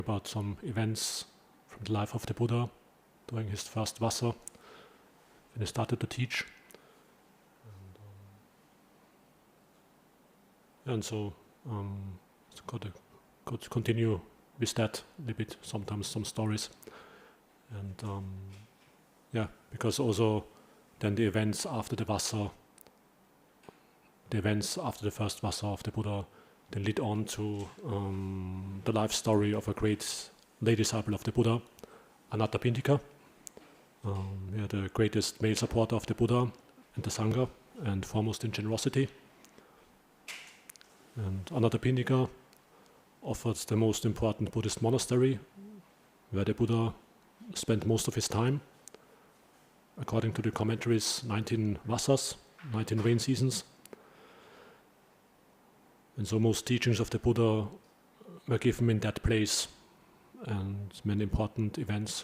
about some events from the life of the Buddha during his first Vassa, when he started to teach. And so could continue with that a little bit, sometimes some stories. And because also then the events after the Vassa, the events after the first Vassa of the Buddha, then lead on to the life story of a great lay disciple of the Buddha, Anāthapindika, the greatest male supporter of the Buddha and the Sangha, and foremost in generosity. And Anāthapindika offers the most important Buddhist monastery, where the Buddha spent most of his time. According to the commentaries, 19 Vassas, 19 rain seasons. And so most teachings of the Buddha were given in that place, and many important events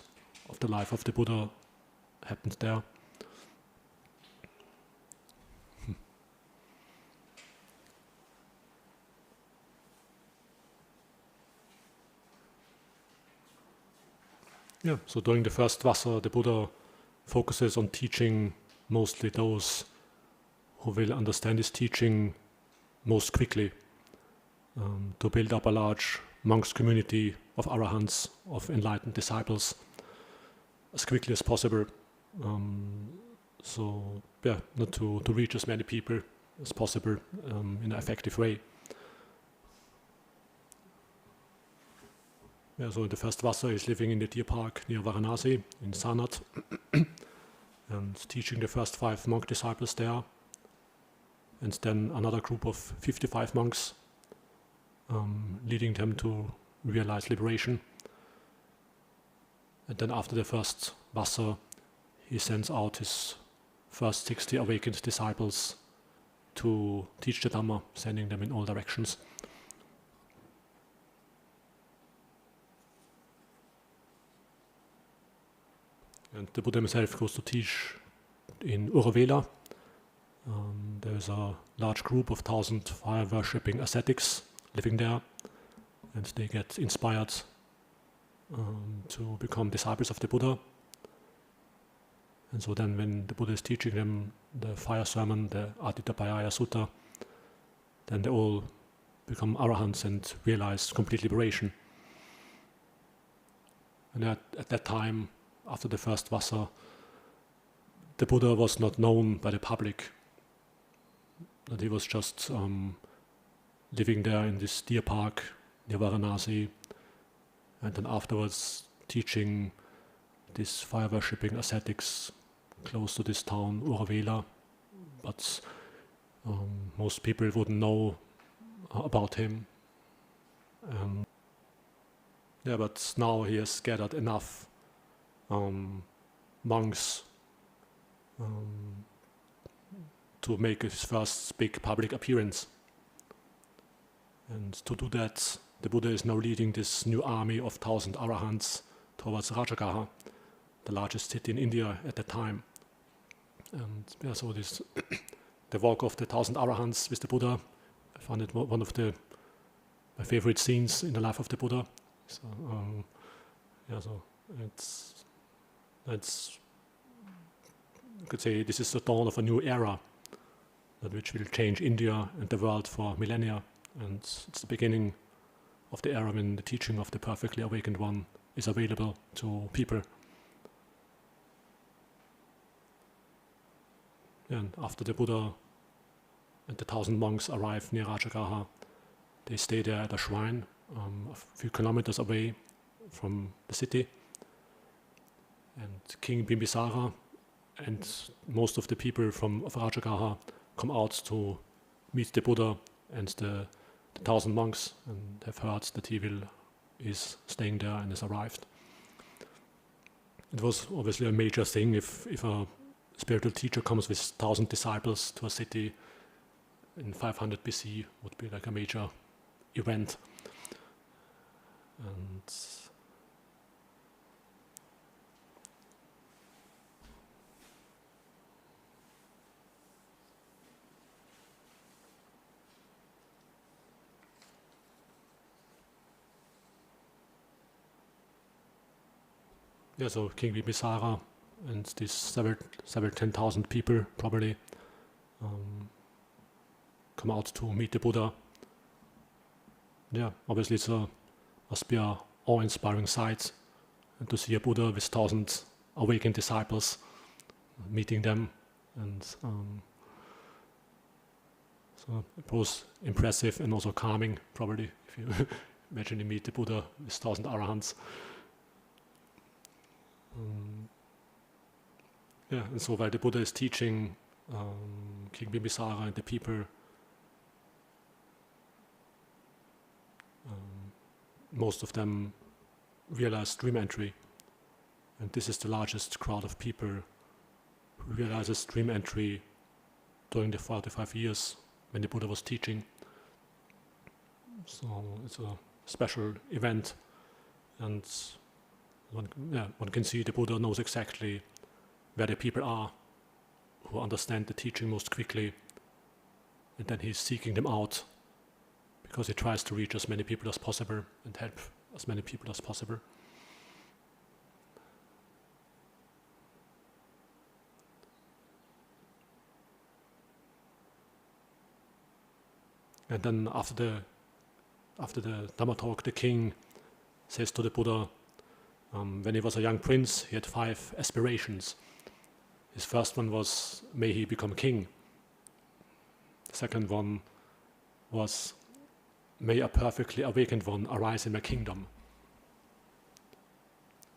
of the life of the Buddha happened there. So during the first Vassa, the Buddha focuses on teaching mostly those who will understand his teaching most quickly, to build up a large monks community of arahants, of enlightened disciples, as quickly as possible. Not to reach as many people as possible in an effective way. So in the first Vassa, he's living in the deer park near Varanasi in Sarnath, and teaching the first 5 monk disciples there, and then another group of 55 monks, leading them to realize liberation. And then after the first Vassa, he sends out his first 60 awakened disciples to teach the Dhamma, sending them in all directions. And the Buddha himself goes to teach in Uruvela. There is a large group of 1,000 fire-worshipping ascetics living there, and they get inspired to become disciples of the Buddha. And so then when the Buddha is teaching them the fire sermon, the Aditapayaya Sutta, then they all become arahants and realize complete liberation. And at that time, after the first Vassa, the Buddha was not known by the public. That he was just living there in this deer park near Varanasi, and then afterwards teaching these fire-worshipping ascetics close to this town, Uruvela. But most people wouldn't know about him. But now he has gathered enough monks to make his first big public appearance. And to do that, the Buddha is now leading this new army of 1,000 arahants towards Rajagaha, the largest city in India at that time. And so this the walk of the 1,000 arahants with the Buddha, I found it one of my favorite scenes in the life of the Buddha. So it's you could say this is the dawn of a new era, which will change India and the world for millennia. And it's the beginning of the era when the teaching of the perfectly awakened one is available to people. And after the Buddha and the 1,000 monks arrive near Rajagaha, they stay there at a shrine a few kilometers away from the city. And King Bimbisara and most of the people of Rajagaha come out to meet the Buddha and the 1,000 monks, and have heard that he is staying there and has arrived. It was obviously a major thing if a spiritual teacher comes with 1,000 disciples to a city in 500 BC, would be like a major event. And yeah, so King Bimbisara and these several 10,000 people probably come out to meet the Buddha. Yeah, obviously must be a awe-inspiring sight, and to see a Buddha with 1,000 awakened disciples, meeting them, and so it was impressive and also calming, probably, if you imagine you meet the Buddha with 1,000 arahants. Yeah, and so while the Buddha is teaching, King Bimbisara and the people, most of them realize dream entry, and this is the largest crowd of people who realizes dream entry during the 45 years when the Buddha was teaching. So it's a special event, and one can see the Buddha knows exactly where the people are who understand the teaching most quickly, and then he's seeking them out because he tries to reach as many people as possible and help as many people as possible. And then after the Dhamma talk, the king says to the Buddha, when he was a young prince, he had 5 aspirations. His first one was, may he become king. The second one was, may a perfectly awakened one arise in my kingdom.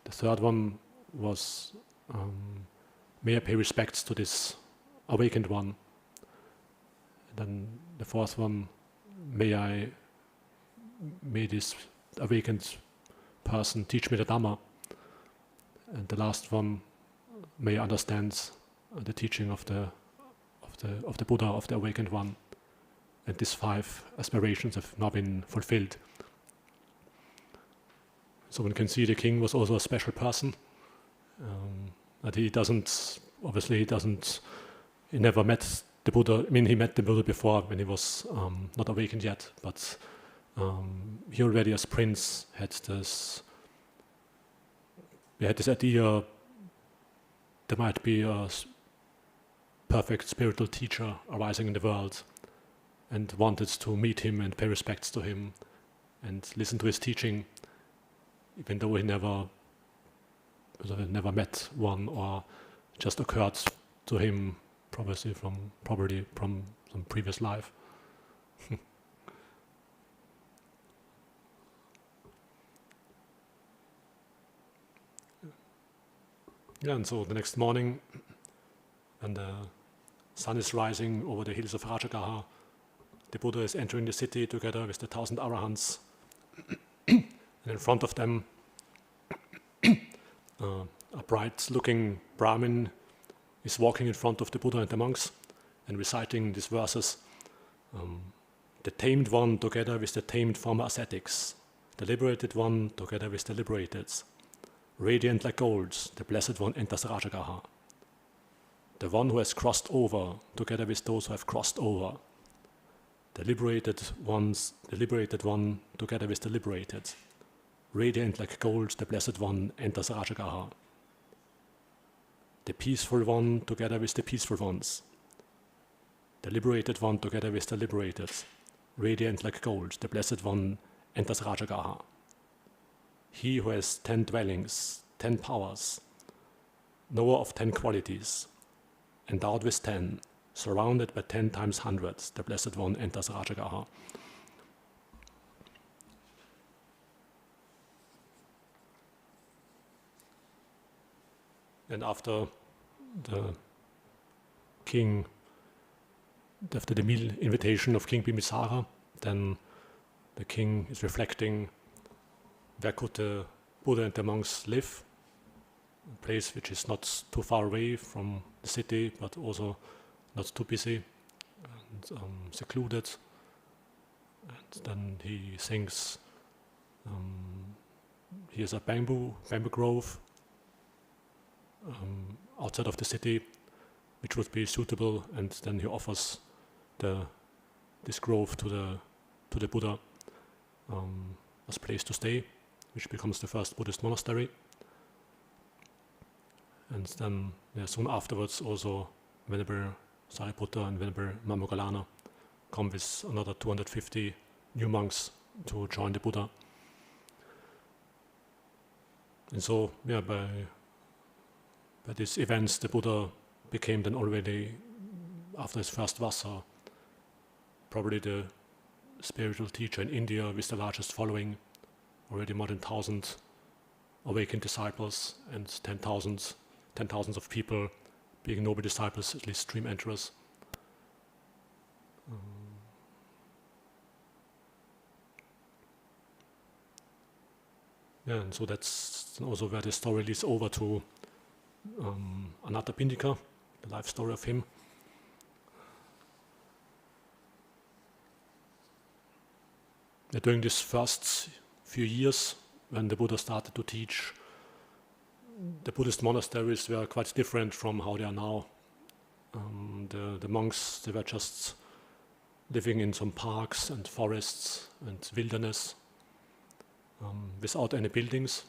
The third one was, may I pay respects to this awakened one. And then the fourth one, may this awakened person teach me the Dhamma. And the last one, may I understand the teaching of the Buddha, of the awakened one. And these 5 aspirations have now been fulfilled. So one can see the king was also a special person. That he never met the Buddha. I mean, he met the Buddha before when he was not awakened yet, but he already as prince had this idea there might be a perfect spiritual teacher arising in the world, and wanted to meet him and pay respects to him and listen to his teaching, even though he never met one, or just occurred to him probably from some previous life. Yeah, and so the next morning, when the sun is rising over the hills of Rajagaha, the Buddha is entering the city together with the 1,000 arahants. And in front of them, a bright-looking Brahmin is walking in front of the Buddha and the monks and reciting these verses. The tamed one together with the tamed former ascetics, the liberated one together with the liberated. Radiant like gold, the blessed one enters Rajagaha. The one who has crossed over together with those who have crossed over. The liberated one together with the liberated. Radiant like gold, the blessed one enters Rajagaha. The peaceful one together with the peaceful ones. The liberated one together with the liberated. Radiant like gold, the blessed one enters Rajagaha. He who has 10 dwellings, 10 powers, knower of 10 qualities, endowed with 10, surrounded by 10 times 100, the blessed one enters Rajagaha. And after the meal invitation of King Bimbisara, then the king is reflecting, where could the Buddha and the monks live? A place which is not too far away from the city, but also not too busy and secluded. And then he thinks he has a bamboo grove outside of the city, which would be suitable, and then he offers this grove to the Buddha as a place to stay, which becomes the first Buddhist monastery. And then soon afterwards also Venerable Sariputta and Venerable Mammogalana come with another 250 new monks to join the Buddha. And so by these events the Buddha became then already, after his first Vassa, probably the spiritual teacher in India with the largest following, already more than 1,000 awakened disciples and 10,000 of people being noble disciples, at least stream enterers. And so that's also where the story leads over to Anāthapindika, the life story of him. During these first few years, when the Buddha started to teach, the Buddhist monasteries were quite different from how they are now. The monks, they were just living in some parks and forests and wilderness, without any buildings.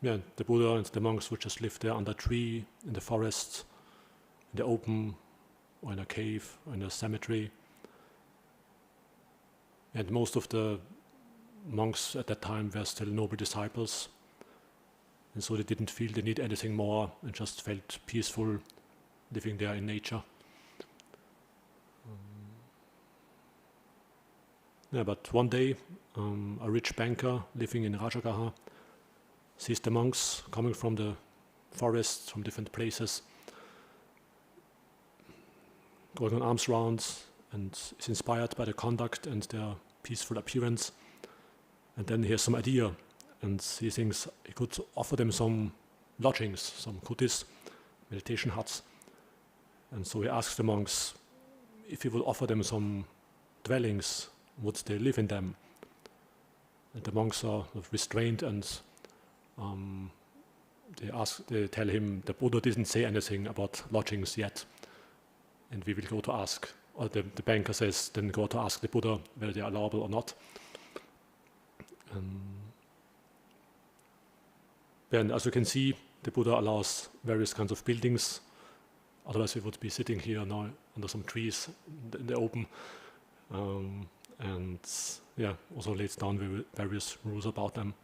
The Buddha and the monks would just live there under a tree, in the forest, in the open, or in a cave, or in a cemetery. And most of the monks at that time were still noble disciples, and so they didn't feel they need anything more and just felt peaceful living there in nature. But one day, a rich banker living in Rajagaha sees the monks coming from the forests, from different places, going on alms rounds, and is inspired by their conduct and their peaceful appearance. And then he has some idea, and he thinks he could offer them some lodgings, some kutis, meditation huts. And so he asks the monks if he would offer them some dwellings, would they live in them? And the monks are restrained, and they tell him the Buddha didn't say anything about lodgings yet, and we will go to ask. Or the banker says, then go to ask the Buddha whether they are allowable or not. Then, as you can see, the Buddha allows various kinds of buildings. Otherwise, we would be sitting here now under some trees in the open. And also lays down various rules about them.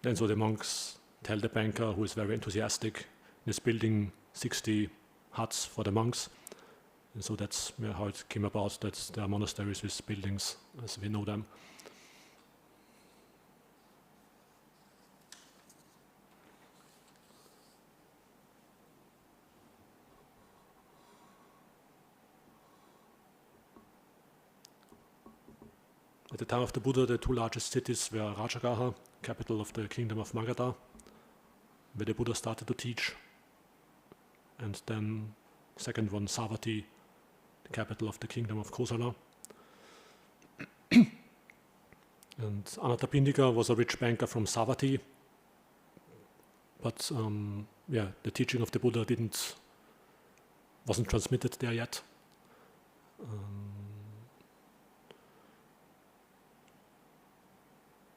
And so the monks tell the banker, who is very enthusiastic, is building 60 huts for the monks. And so that's how it came about, that there are monasteries with buildings as we know them. At the time of the Buddha, the two largest cities were Rajagaha, capital of the kingdom of Magadha, where the Buddha started to teach, and then second one, Savatthi, the capital of the kingdom of Kosala. And Anāthapindika was a rich banker from Savatthi, but the teaching of the Buddha wasn't transmitted there yet.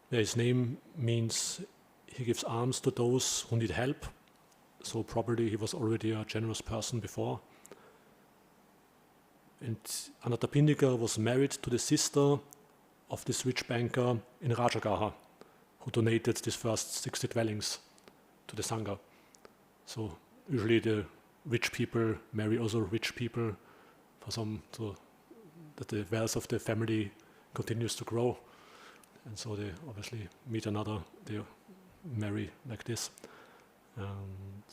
His name means he gives alms to those who need help, so probably he was already a generous person before. And Anāthapindika was married to the sister of this rich banker in Rajagaha, who donated these first 60 dwellings to the Sangha. So usually the rich people marry other rich people so that the wealth of the family continues to grow. And so they obviously meet another, they marry like this. And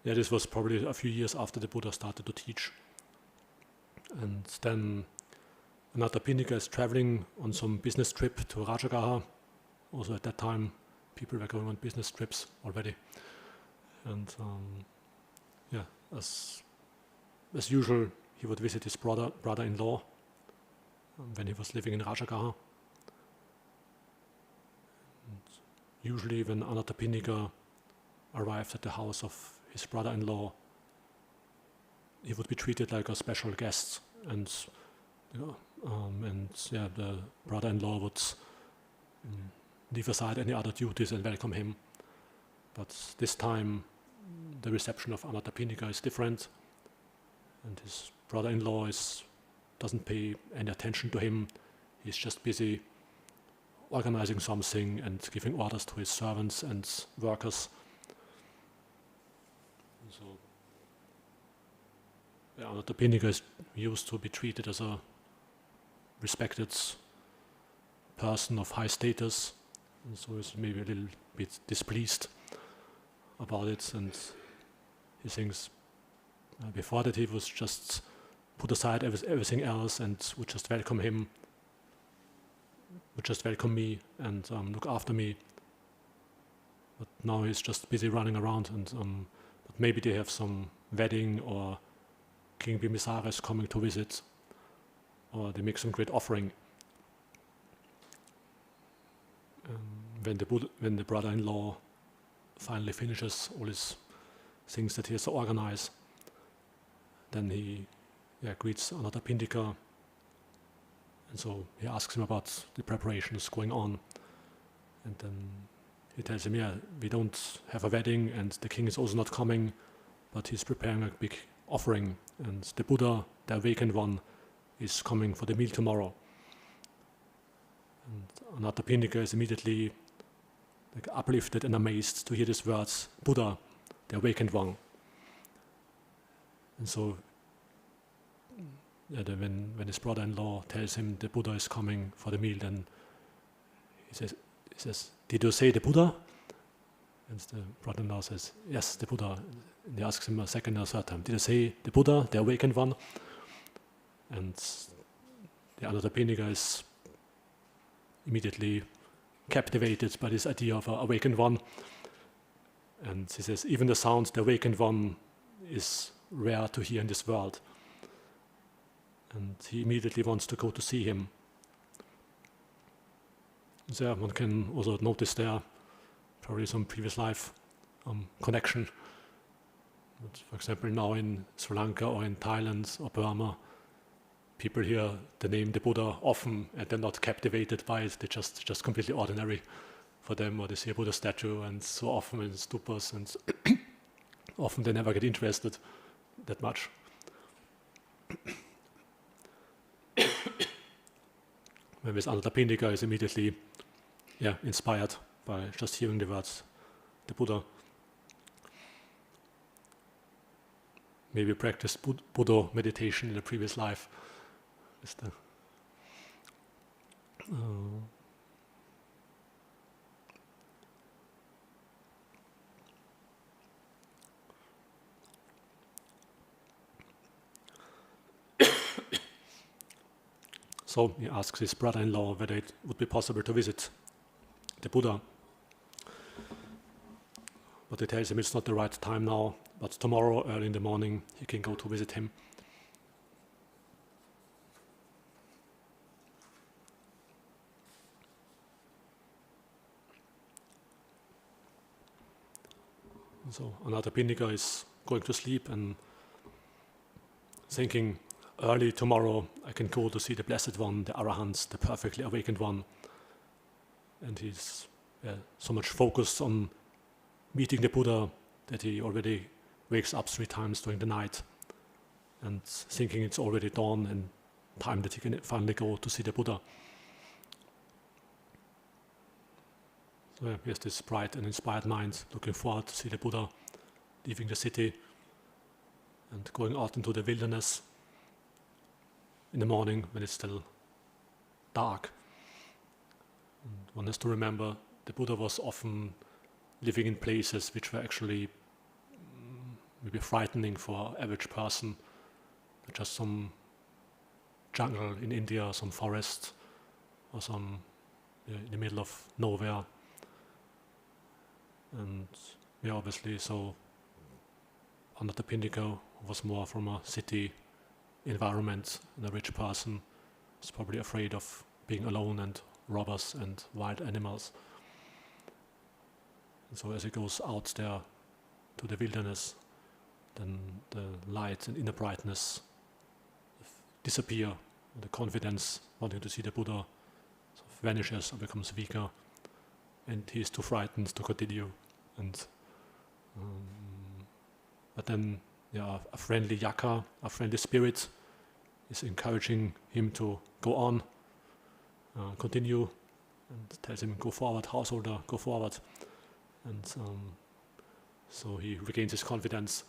this was probably a few years after the Buddha started to teach. And then Anāthapindika is traveling on some business trip to Rajagaha. Also at that time, people were going on business trips already. And as usual, he would visit his brother-in-law when he was living in Rajagaha. And usually when Anāthapindika arrived at the house of his brother-in-law, he would be treated like a special guest, and the brother-in-law would leave aside any other duties and welcome him. But this time, the reception of Anāthapindika is different, and his brother-in-law doesn't pay any attention to him. He's just busy organizing something and giving orders to his servants and workers. So, Anāthapindika is used to be treated as a respected person of high status, and so he's maybe a little bit displeased about it, and he thinks before that he was just put aside everything else and would just welcome him, would just welcome me and look after me. But now he's just busy running around, and but maybe they have some wedding, or King Bimbisara is coming to visit, or they make some great offering. When the brother-in-law finally finishes all his things that he has to organize, then he greets Anāthapindika, and so he asks him about the preparations going on, and then he tells him, we don't have a wedding, and the king is also not coming, but he's preparing a big offering, and the Buddha, the awakened one, is coming for the meal tomorrow. And Anāthapindika is immediately uplifted and amazed to hear these words, Buddha, the awakened one. And so when his brother-in-law tells him the Buddha is coming for the meal, then he says, did you say the Buddha? And the brother-in-law says, yes, the Buddha. And he asks him a second or third time, did I say the Buddha, the awakened one? And the Anāthapindika is immediately captivated by this idea of an awakened one. And he says, even the sound, the awakened one, is rare to hear in this world. And he immediately wants to go to see him. There one can also notice there probably some previous life connection. But for example, now in Sri Lanka or in Thailand or Burma, people hear the name the Buddha often, and they're not captivated by it. They're just completely ordinary for them, or they see a Buddha statue, and so often in stupas, and often they never get interested that much. Whereas Anāthapindika is immediately inspired by just hearing the words, the Buddha. Maybe practiced Buddha meditation in a previous life. So he asks his brother-in-law whether it would be possible to visit the Buddha. But he tells him it's not the right time now, but tomorrow early in the morning he can go to visit him. So Anāthapindika is going to sleep and thinking, early tomorrow I can go to see the Blessed One, the Arahant, the perfectly awakened one. And he's so much focused on meeting the Buddha that he already wakes up 3 times during the night and thinking it's already dawn and time that he can finally go to see the Buddha. So he has this bright and inspired mind, looking forward to see the Buddha, leaving the city and going out into the wilderness in the morning when it's still dark. And one has to remember the Buddha was often living in places which were actually maybe frightening for an average person. Just some jungle in India, some forest, or some in the middle of nowhere. And obviously, so Anāthapindika was more from a city environment, and a rich person is probably afraid of being alone and robbers and wild animals. And so as he goes out there to the wilderness, then the light and inner brightness disappear. The confidence, wanting to see the Buddha, sort of vanishes or becomes weaker, and he is too frightened to continue. And but then, a friendly yaka, a friendly spirit, is encouraging him to go on, continue, and tells him, "Go forward, householder, go forward." And so he regains his confidence.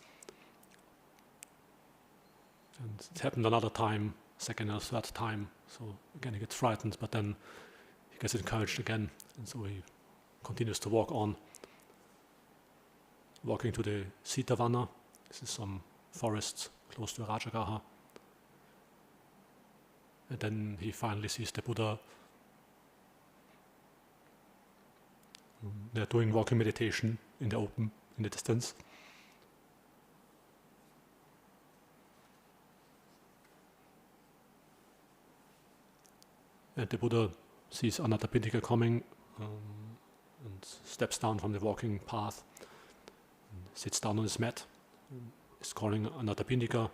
And it happened another time, second or third time. So again he gets frightened, but then he gets encouraged again, and so he continues to walk on. Walking to the Jetavana. This is some forest close to Rajagaha. And then he finally sees the Buddha. They're doing walking meditation in the open, in the distance. And the Buddha sees Anāthapindika coming and steps down from the walking path, and sits down on his mat. He's calling Anāthapindika,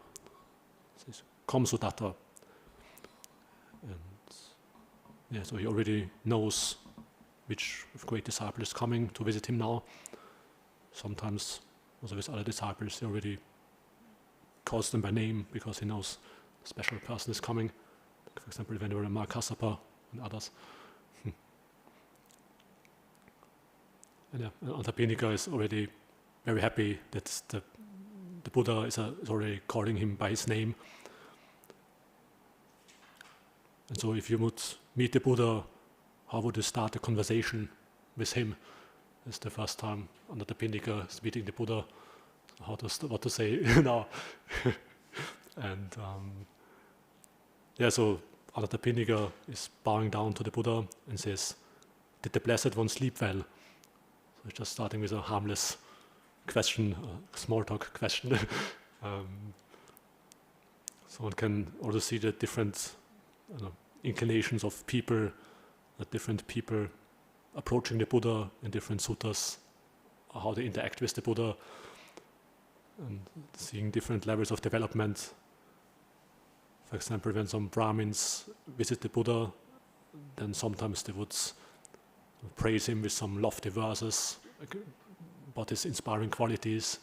says, "Come, Sudatta." And so he already knows which great disciple is coming to visit him now. Sometimes, also with other disciples, he already calls them by name because he knows a special person is coming. For example, Venerable Markasapa and others. And Anāthapindika is already very happy that the Buddha is already calling him by his name. And so if you would meet the Buddha, how would you start a conversation with him? It's the first time Anāthapindika is meeting the Buddha, what to say now. And so Anāthapindika is bowing down to the Buddha and says, "Did the Blessed One sleep well?" So it's just starting with a harmless question, a small talk question. So one can also see the different inclinations of people, different people approaching the Buddha in different suttas, how they interact with the Buddha, and seeing different levels of development. For example, when some Brahmins visit the Buddha, then sometimes they would praise him with some lofty verses about his inspiring qualities,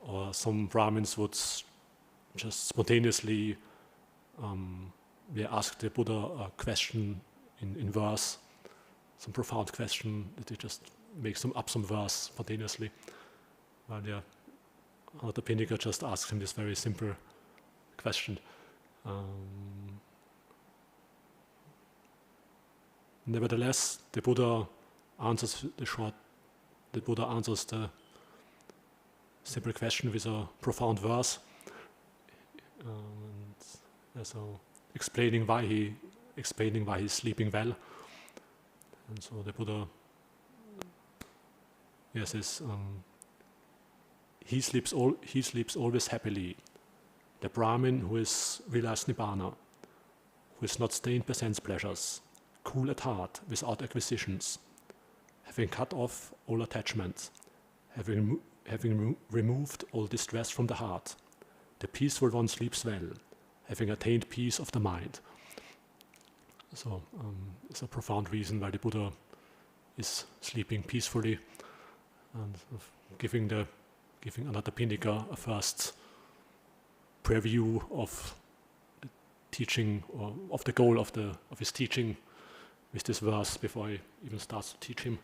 or some Brahmins would just spontaneously ask the Buddha a question in verse, some profound question that they just make some verse spontaneously. While Anāthapindika just asks him this very simple question. Nevertheless, the Buddha answers the simple question with a profound verse, and so explaining why he's sleeping well. And so the Buddha says, he sleeps always happily. The Brahmin who is realized Nibbana, who is not stained by sense pleasures, cool at heart, without acquisitions, having cut off all attachments, having removed all distress from the heart, the peaceful one sleeps well, having attained peace of the mind. So it's a profound reason why the Buddha is sleeping peacefully, and giving Anāthapindika a first preview of the teaching, or of the goal of his teaching, with this verse before he even starts to teach him.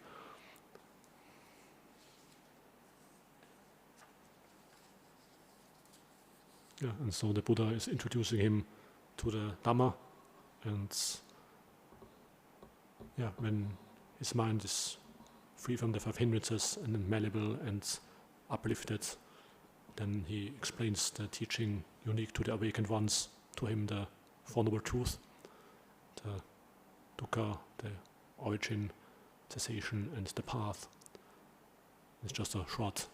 And so the Buddha is introducing him to the Dhamma, and when his mind is free from the five hindrances and malleable and uplifted, then he explains the teaching unique to the awakened ones to him, the Four Noble Truths, the dukkha, the origin, cessation, and the path. It's just a short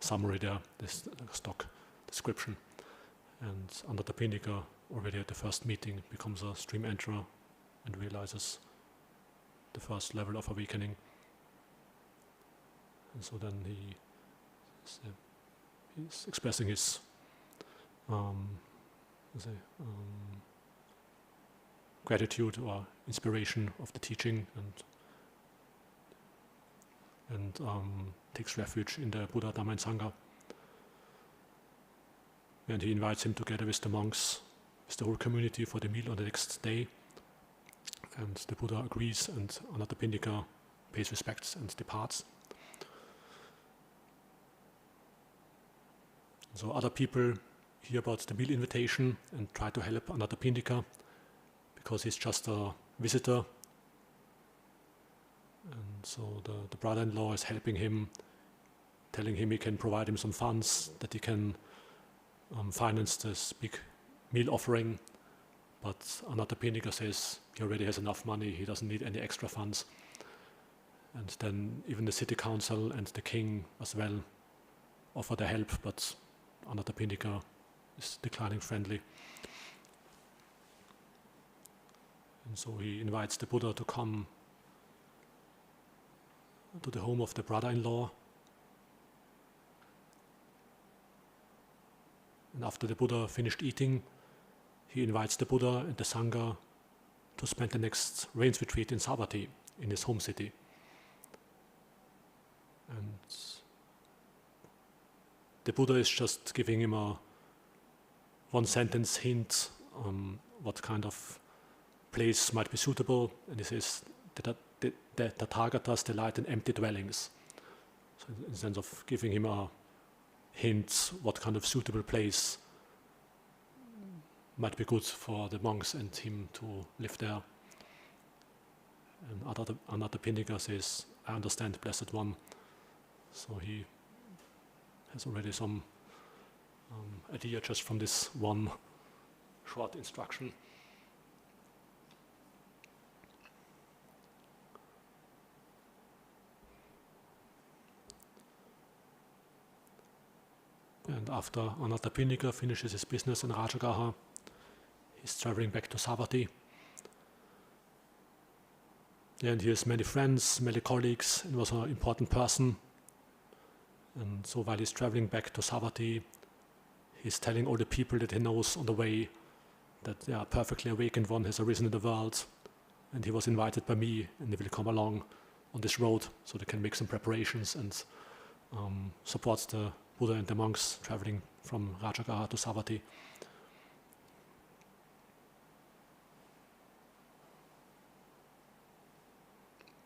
summary there, this stock description. And Anāthapindika, already at the first meeting, becomes a stream enterer and realizes the first level of awakening. And so then he's expressing his gratitude or inspiration of the teaching, and takes refuge in the Buddha, Dhamma, and Sangha. And he invites him together with the monks, with the whole community, for the meal on the next day. And the Buddha agrees, and Anāthapindika pays respects and departs. So other people hear about the meal invitation and try to help Anāthapindika, because he's just a visitor. And so the brother-in-law is helping him, telling him he can provide him some funds, that he can finance this big meal offering. But Anāthapindika says he already has enough money, he doesn't need any extra funds. And then even the city council and the king as well offer their help, but Anāthapindika is declining friendly. And so he invites the Buddha to come to the home of the brother-in-law. And after the Buddha finished eating, he invites the Buddha and the Sangha to spend the next rains retreat in Savatthi, in his home city. And the Buddha is just giving him a one-sentence hint on what kind of place might be suitable, and he says that the Tathagatas delight in empty dwellings. So in the sense of giving him a hint what kind of suitable place might be good for the monks and him to live there. And Anāthapindika says, I understand, Blessed One. So he has already some idea just from this one short instruction. And after Anāthapindika finishes his business in Rajagaha, he's traveling back to Savatthi. And he has many friends, many colleagues, and was an important person. And so while he's traveling back to Savatthi, he's telling all the people that he knows on the way that a perfectly awakened one has arisen in the world, and he was invited by me, and he will come along on this road so they can make some preparations and support the Buddha and the monks traveling from Rajagaha to Savatthi.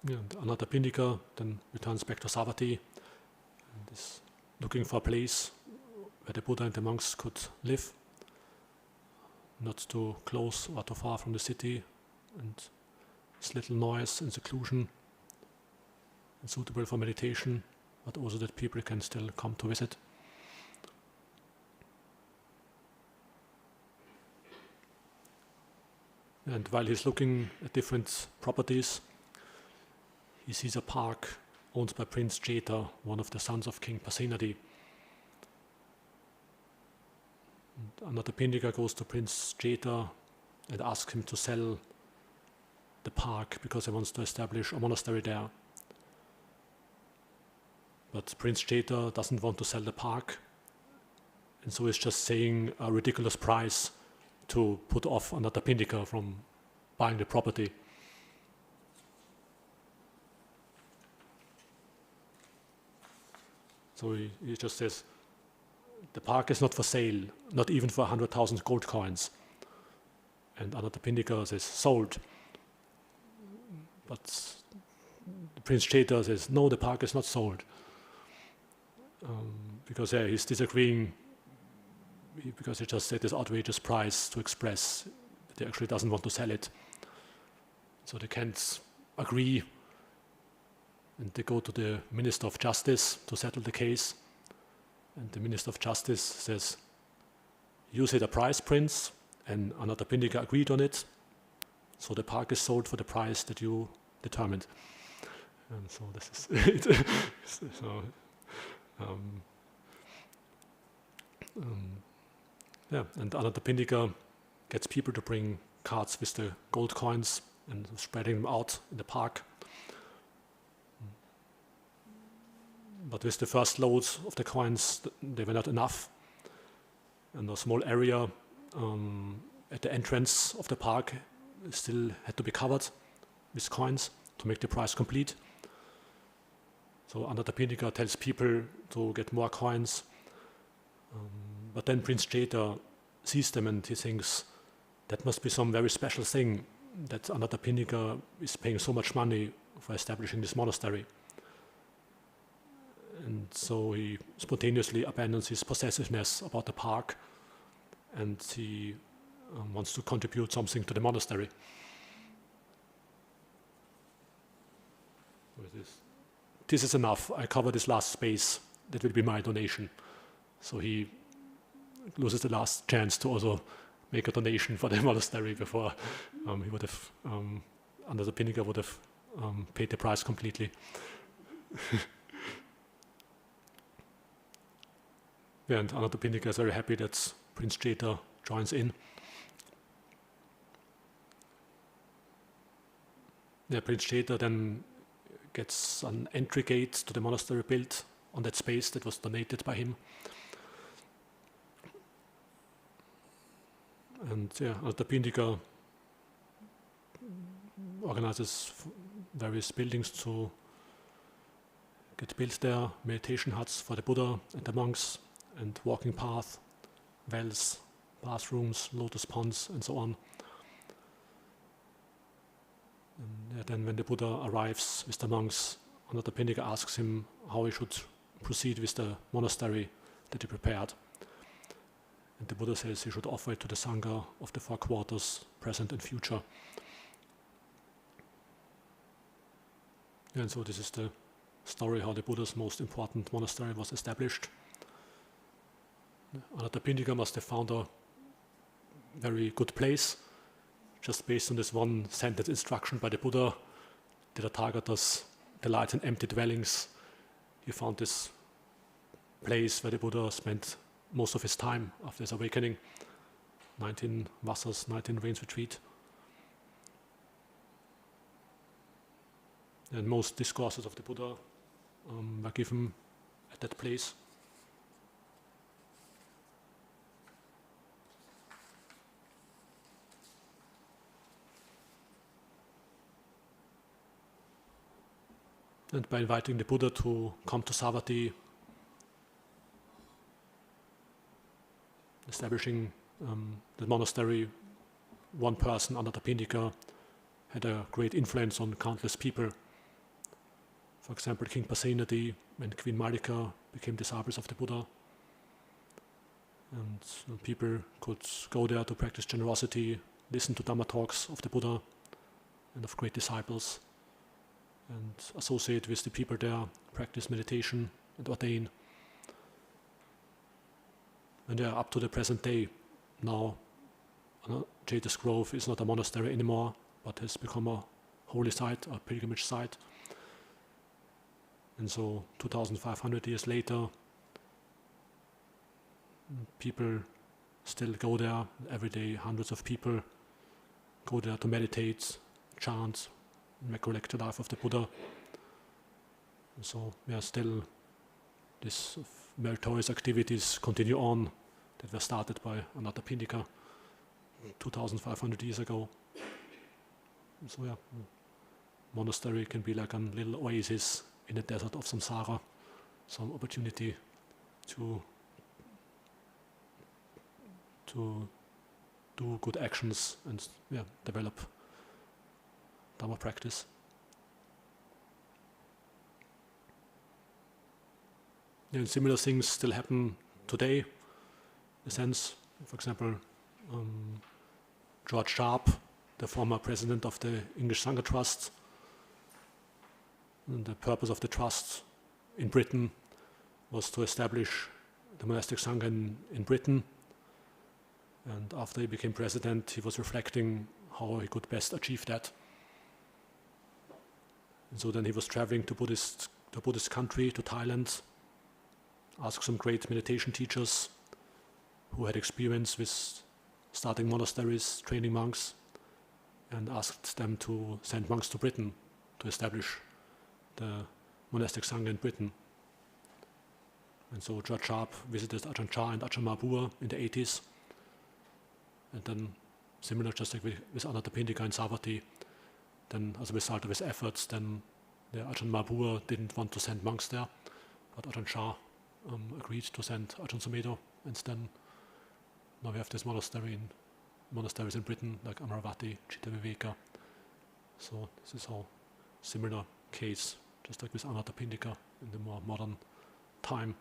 And Anāthapindika then returns back to Savatthi and is looking for a place where the Buddha and the monks could live, not too close or too far from the city, and with little noise and seclusion, and suitable for meditation, but also that people can still come to visit. And while he's looking at different properties, he sees a park owned by Prince Jeta, one of the sons of King Pasenadi. Anāthapindika goes to Prince Jeta and asks him to sell the park because he wants to establish a monastery there. But Prince Jeta doesn't want to sell the park, and so he's just saying a ridiculous price to put off Anāthapindika from buying the property. So he just says, the park is not for sale, not even for 100,000 gold coins. And Anāthapindika says, sold. But Prince Jeta says, no, the park is not sold. Because he's disagreeing, because he just said this outrageous price to express that he actually doesn't want to sell it. So they can't agree, and they go to the Minister of Justice to settle the case. And the Minister of Justice says, you set a price, Prince, and Anāthapindika agreed on it, so the park is sold for the price that you determined. And so this is it. And Anāthapindika gets people to bring carts with the gold coins and spreading them out in the park. But with the first load of the coins, they were not enough. And a small area at the entrance of the park still had to be covered with coins to make the prize complete. So Anāthapindika tells people to get more coins. But then Prince Jeta sees them and he thinks that must be some very special thing that Anāthapindika is paying so much money for establishing this monastery. And so he spontaneously abandons his possessiveness about the park and he wants to contribute something to the monastery. This is enough. I cover this last space. That will be my donation. So he loses the last chance to also make a donation for the monastery before he would have, Anāthapindika would have paid the price completely. Yeah, and Anāthapindika is very happy that Prince Jeta joins in. Yeah, Prince Jeta then gets an entry gate to the monastery built on that space that was donated by him. And yeah, Anāthapindika organizes various buildings to get built there, meditation huts for the Buddha and the monks, and walking path, wells, bathrooms, lotus ponds, and so on. And then when the Buddha arrives with the monks, Anāthapindika asks him how he should proceed with the monastery that he prepared. And the Buddha says he should offer it to the Sangha of the 4 quarters, present and future. And so this is the story how the Buddha's most important monastery was established. Anāthapindika must have found a very good place, just based on this one sentence instruction by the Buddha, the Tathagatas delight in empty dwellings. He found this place where the Buddha spent most of his time after his awakening, 19 Vassas, 19 rains retreat. And most discourses of the Buddha were given at that place. And by inviting the Buddha to come to Savatthi, establishing the monastery, one person, Anāthapindika, had a great influence on countless people. For example, King Pasenadi and Queen Malika became disciples of the Buddha. And people could go there to practice generosity, listen to Dhamma talks of the Buddha and of great disciples, and associate with the people there, practice meditation and ordain. And yeah, up to the present day, now Jeta's Grove is not a monastery anymore, but has become a holy site, a pilgrimage site. And so 2,500 years later, people still go there every day. Hundreds of people go there to meditate, chant, recollect the life of the Buddha. And so still these meritorious activities continue on that were started by Anāthapindika 2,500 years ago. And so monastery can be like a little oasis in the desert of samsara, some opportunity to do good actions and develop Dhamma practice. And similar things still happen today, in a sense. For example, George Sharp, the former president of the English Sangha Trust, and the purpose of the trust in Britain was to establish the monastic Sangha in Britain. And after he became president, he was reflecting how he could best achieve that. And so then he was traveling to a Buddhist country, to Thailand, asked some great meditation teachers who had experience with starting monasteries, training monks, and asked them to send monks to Britain to establish the monastic Sangha in Britain. And so George Sharp visited Ajahn Chah and Ajahn Mabur in the 80s. And then, similar just like with Anāthapindika and Savatthi, then as a result of his efforts, then the Ajahn Mabur didn't want to send monks there, but Ajahn Chah agreed to send Ajahn Sumedho, and then now we have this monasteries in Britain like Amaravati, Jetavana. So this is all similar case, just like with Anāthapindika in the more modern time.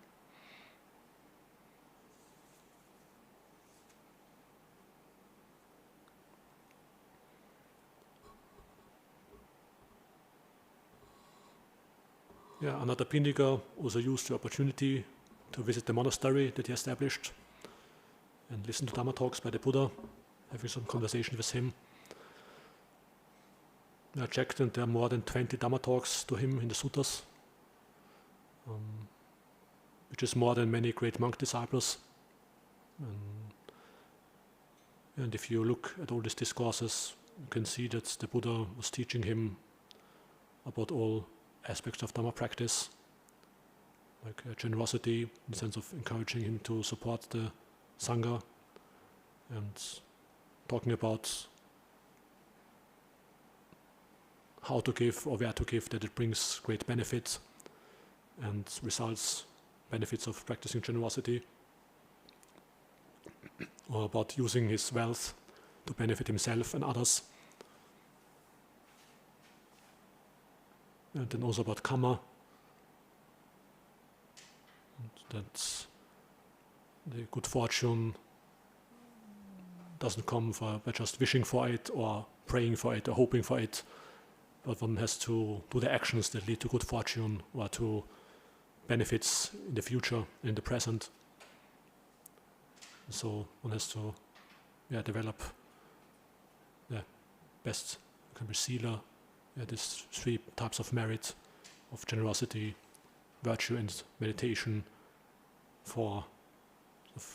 Yeah, Anāthapindika also used the opportunity to visit the monastery that he established and listen to Dhamma talks by the Buddha, having some conversation with him. I checked, and there are more than 20 Dhamma talks to him in the suttas, which is more than many great monk disciples. And if you look at all these discourses, you can see that the Buddha was teaching him about all aspects of Dhamma practice, like generosity in the sense of encouraging him to support the Sangha, and talking about how to give or where to give, that it brings great benefit and benefits of practicing generosity, or about using his wealth to benefit himself and others. And then also about karma, that the good fortune doesn't come by just wishing for it or praying for it or hoping for it, but one has to do the actions that lead to good fortune or to benefits in the future, in the present. So one has to develop the best can be sila, these three types of merit, of generosity, virtue and meditation, for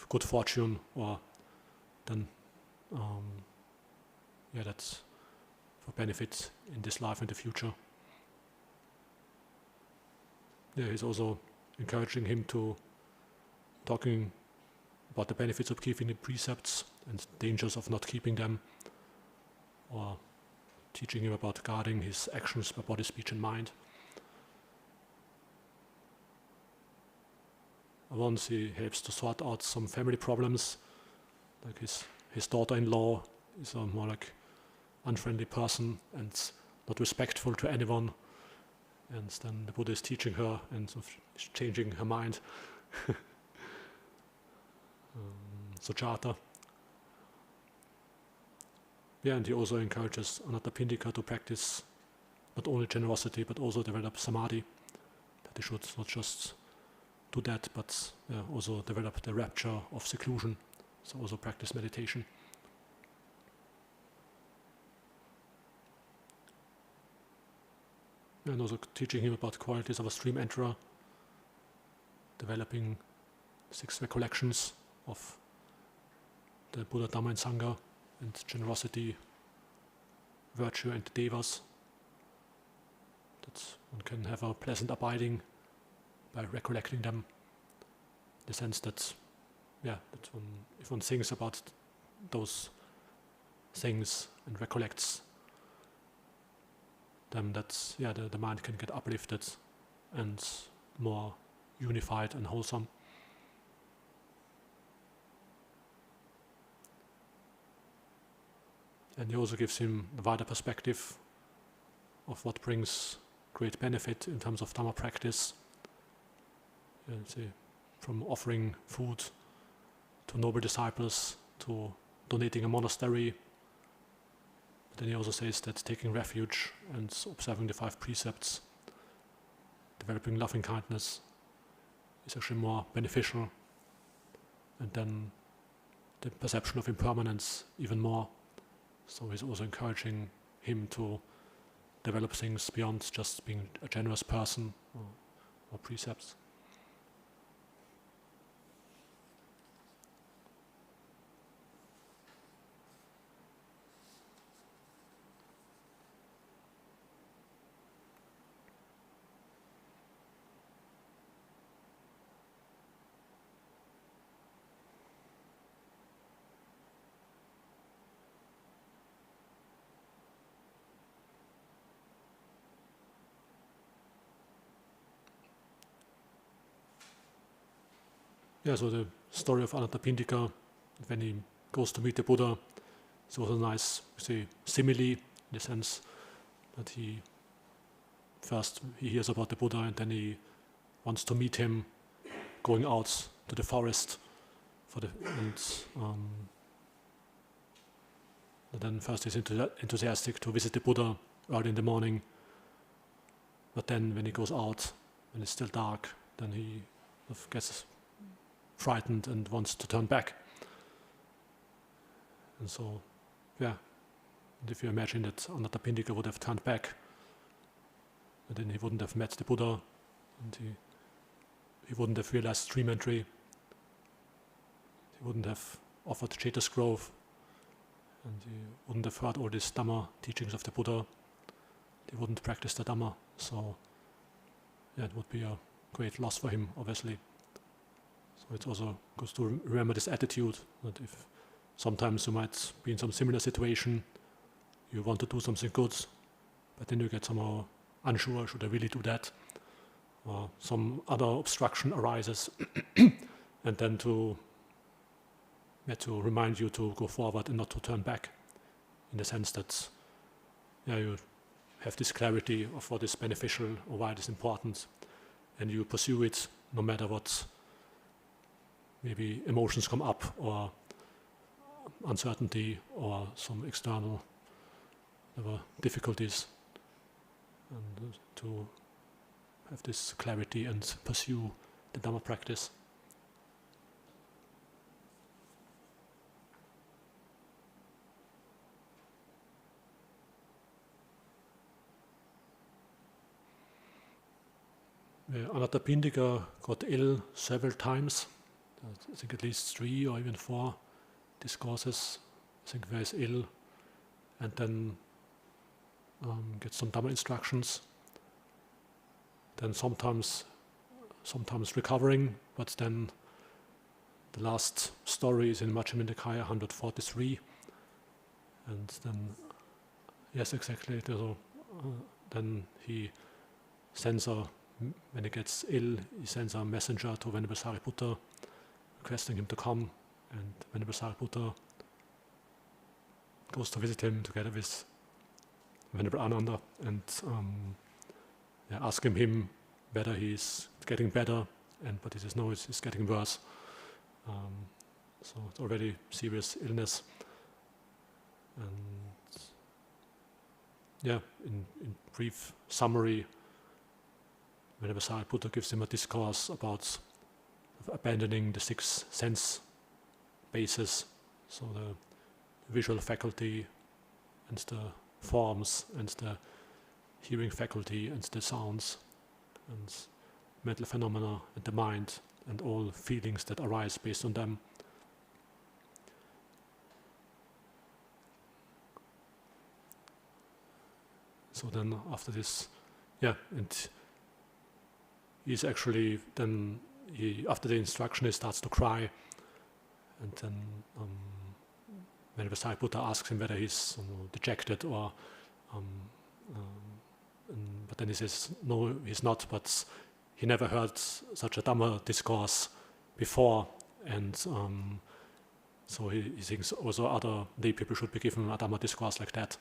good fortune, or then that's for benefit in this life and the future. He's also encouraging him to talking about the benefits of keeping the precepts and dangers of not keeping them, or teaching him about guarding his actions by body, speech and mind. Once he helps to sort out some family problems, like his daughter-in-law is a more like unfriendly person and not respectful to anyone, and then the Buddha is teaching her and sort of changing her mind. Sujata. And he also encourages Anāthapindika to practice not only generosity but also develop samadhi, that they should not just do that but also develop the rapture of seclusion, so also practice meditation. And also teaching him about qualities of a stream enterer, developing 6 recollections of the Buddha, Dhamma and Sangha, and generosity, virtue and devas, that one can have a pleasant abiding by recollecting them, in the sense that if one thinks about those things and recollects them, that the mind can get uplifted and more unified and wholesome. And he also gives him a wider perspective of what brings great benefit in terms of Dhamma practice. From offering food to noble disciples to donating a monastery. But then he also says that taking refuge and observing the 5 precepts, developing loving kindness, is actually more beneficial. And then the perception of impermanence even more. So he's also encouraging him to develop things beyond just being a generous person or precepts. So the story of Anāthapindika, when he goes to meet the Buddha, it's also a nice, simile in the sense that he hears about the Buddha and then he wants to meet him, going out to the forest and then first he's enthusiastic to visit the Buddha early in the morning, but then when he goes out, when it's still dark, then he gets frightened and wants to turn back. And so, and if you imagine that Anāthapindika would have turned back, and then he wouldn't have met the Buddha, and he wouldn't have realized stream entry, he wouldn't have offered Jeta's grove, and he wouldn't have heard all these Dhamma teachings of the Buddha, he wouldn't practice the Dhamma, so it would be a great loss for him, obviously. So it's also good to remember this attitude, that if sometimes you might be in some similar situation, you want to do something good, but then you get somehow unsure, should I really do that? Or some other obstruction arises, and then to remind you to go forward and not to turn back, in the sense that you have this clarity of what is beneficial or why it is important, and you pursue it no matter what maybe emotions come up, or uncertainty, or some external difficulties, and to have this clarity and pursue the Dhamma practice. Anāthapindika got ill several times. I think at least 3 or even 4 discourses. I think where he's ill, and then gets some Dhamma instructions. Then sometimes recovering, but then the last story is in Majjhima Nikaya 143, and then yes, exactly. So, then he sends when he gets ill, he sends a messenger to Venerable Sariputta, requesting him to come, and Venerable Sariputta goes to visit him together with Venerable Ananda, and asking him whether he's getting better, but he says no, it's getting worse. So it's already serious illness. And in brief summary, Venerable Sariputta gives him a discourse about abandoning the 6 sense bases, so the visual faculty, and the forms, and the hearing faculty, and the sounds, and mental phenomena, and the mind, and all feelings that arise based on them. So then after this, and he's actually then, after the instruction, he starts to cry, and then Venerable Sariputta asks him whether he's dejected or but then he says no, he's not, but he never heard such a Dhamma discourse before, and so he thinks also other lay people should be given a Dhamma discourse like that.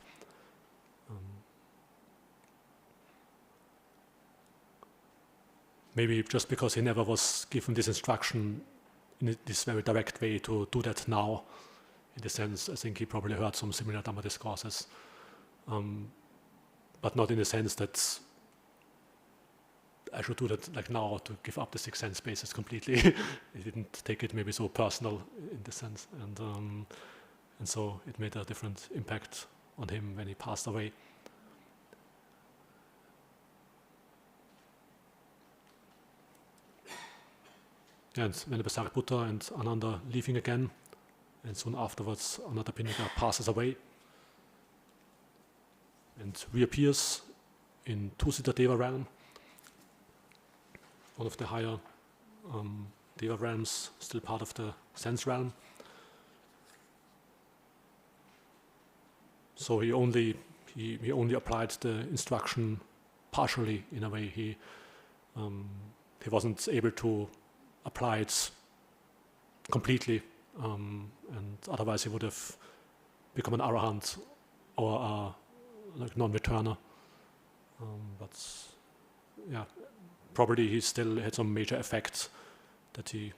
Maybe just because he never was given this instruction in this very direct way to do that now, in the sense, I think he probably heard some similar Dhamma discourses, but not in the sense that I should do that like now, to give up the 6 sense bases completely. He didn't take it maybe so personal in the sense, and so it made a different impact on him when he passed away. And Venerable Sariputta and Ananda leaving again, and soon afterwards Anāthapindika passes away and reappears in Tusita Deva realm, one of the higher Deva realms, still part of the sense realm. So he only applied the instruction partially, in a way. He wasn't able to apply it completely, and otherwise he would have become an arahant or a like non-returner. But yeah, probably he still had some major effects that he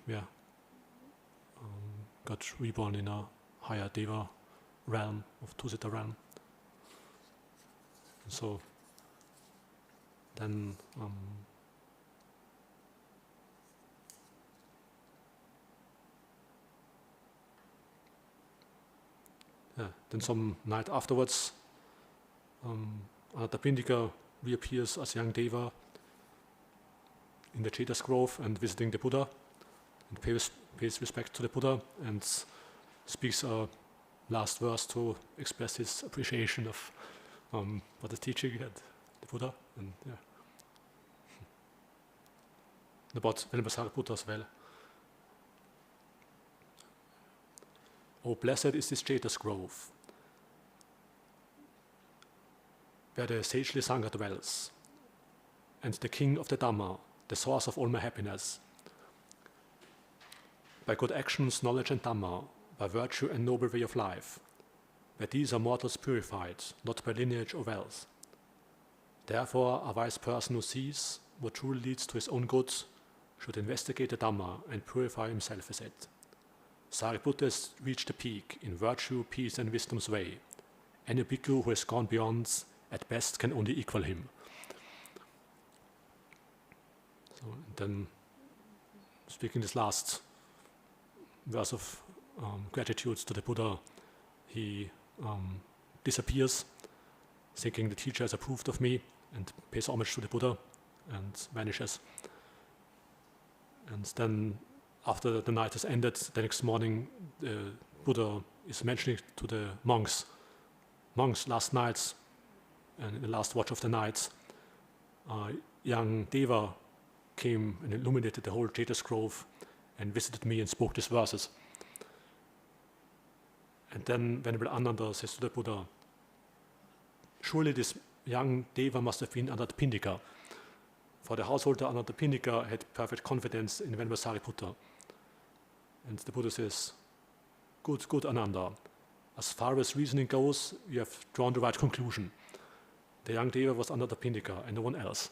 got reborn in a higher Deva realm of Tusita realm. And so then then some night afterwards, Anāthapindika reappears as young Deva in the Chetas Grove and visiting the Buddha, and pays respect to the Buddha and speaks a last verse to express his appreciation of what the teaching had the Buddha, and about Venerable Sariputta as well. Oh, blessed is this Chetas Grove, where the sagely Sangha dwells, and the king of the Dhamma, the source of all my happiness. By good actions, knowledge and Dhamma, by virtue and noble way of life, where these are mortals purified, not by lineage or wealth. Therefore, a wise person who sees what truly leads to his own good should investigate the Dhamma and purify himself as it. Sariputta has reached the peak in virtue, peace and wisdom's way. Any bhikkhu who has gone beyond, at best, can only equal him. So then, speaking this last verse of gratitude to the Buddha, he disappears, thinking the teacher has approved of me, and pays homage to the Buddha and vanishes. And then, after the night has ended, the next morning, the Buddha is mentioning to the monks, last night, and in the last watch of the night, young Deva came and illuminated the whole Chetas Grove and visited me and spoke these verses. And then Venerable Ananda says to the Buddha, surely this young Deva must have been Anāthapindika, for the householder Anāthapindika had perfect confidence in Venerable Sariputta. And the Buddha says, good Ananda, as far as reasoning goes, you have drawn the right conclusion. The young Deva was Anāthapindika and no one else.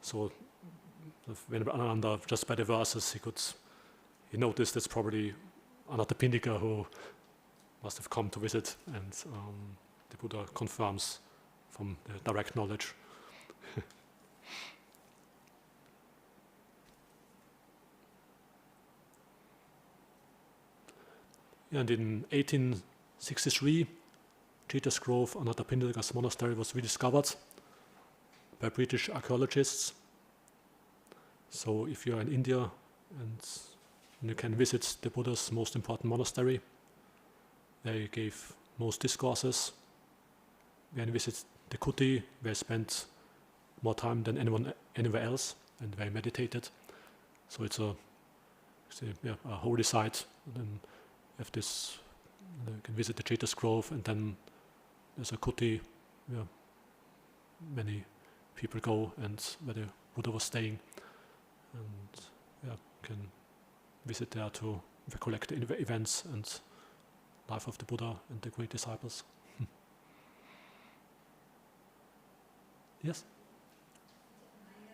So Venerable Ananda, just by the verses, he noticed it's probably Anāthapindika who must have come to visit, and the Buddha confirms from the direct knowledge. And in 1863, Chetas Grove, Anāthapindika's monastery, was rediscovered by British archeologists. So if you're in India and you can visit the Buddha's most important monastery, they gave most discourses. We can visit the kuti, where I spent more time than anyone anywhere else, and where I meditated. So it's a holy site. And then have this, you can visit the Chetas Grove, and then there's a kuti where many people go, and where the Buddha was staying. And can visit there to recollect the events and life of the Buddha and the great disciples. Yes?